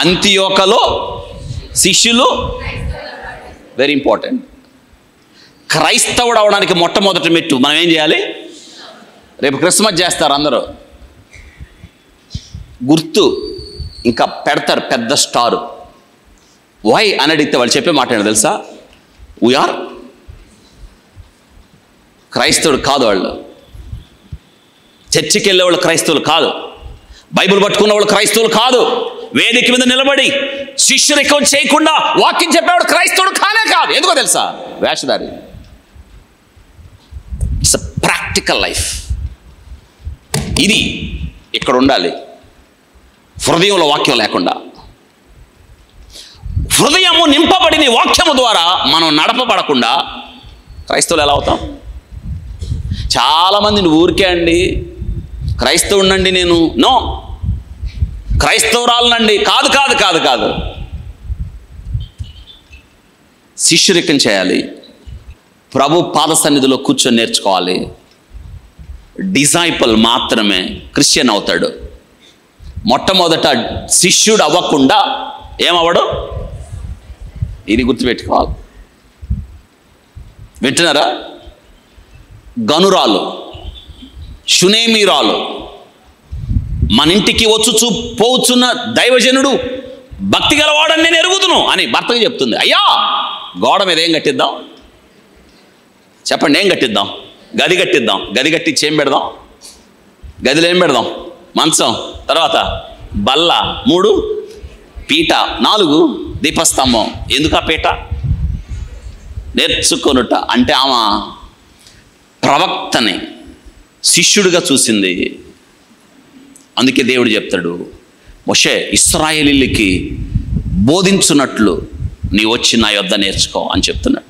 అంతియోకలో శిష్యులు, very important. క్రైస్తవుడు అవడానికి మొట్టమొదటి మెట్టు మనం ఏం చేయాలి? రేపు క్రిస్మస్ చేస్తారు అందరూ, గుర్తు ఇంకా పెడతారు పెద్ద స్టారు. వై అని అడిగితే వాళ్ళు చెప్పే మాట ఏంటో తెలుసా? వీఆర్ క్రైస్తవుడు కాదు. వాళ్ళు చర్చికి వెళ్ళే వాళ్ళు క్రైస్తవులు కాదు, బైబిల్ పట్టుకున్న వాళ్ళు క్రైస్తవులు కాదు, వేదిక మీద నిలబడి శిష్యురికం చేయకుండా వాక్యం చెప్పేవాడు క్రైస్తవుడు కానే కాదు. ఎందుకో తెలుసా? వేషధారి. It's a practical life. ఇది ఇక్కడ ఉండాలి. హృదయంలో వాక్యం లేకుండా, హృదయము నింపబడిన వాక్యము ద్వారా మనం నడపబడకుండా క్రైస్తవులు ఎలా అవుతాం? చాలామంది ఊరికే అండి క్రైస్తవునండి నేను, నో, క్రైస్తవురాలనండి, కాదు కాదు కాదు కాదు. శిష్యురికం చేయాలి, ప్రభు పాద సన్నిధిలో కూర్చొని నేర్చుకోవాలి. డిసైపుల్ మాత్రమే క్రిస్టియన్ అవుతాడు. మొట్టమొదట శిష్యుడు అవ్వకుండా ఏమవ్వడు? ఇది గుర్తుపెట్టుకోవాలి. వింటున్నారా? గనురాలు, షునేమీరాలు, మన ఇంటికి వచ్చుచూ పోవచ్చున్న దైవజనుడు భక్తి గలవాడని నేను ఎరుగుదును అని భర్తకు చెప్తుంది. అయ్యా, గోడ మీద ఏం కట్టిద్దాం చెప్పండి? ఏం కట్టిద్దాం? గది కట్టిద్దాం. గది కట్టించి ఏం పెడదాం? గదిలో ఏం పెడదాం? మంచం, తర్వాత బల్ల, 3 పీట, 4 దీపస్తంభం. ఎందుకు ఆ పీట? నేర్చుకొనుట. అంటే ఆమె ప్రవక్తని శిష్యుడిగా చూసింది. అందుకే దేవుడు చెప్తాడు, మోషే ఇశ్రాయేలీయులకి బోధించున్నట్లు నీ వచ్చి నా యొద్ద నేర్చుకో అని చెప్తున్నాడు.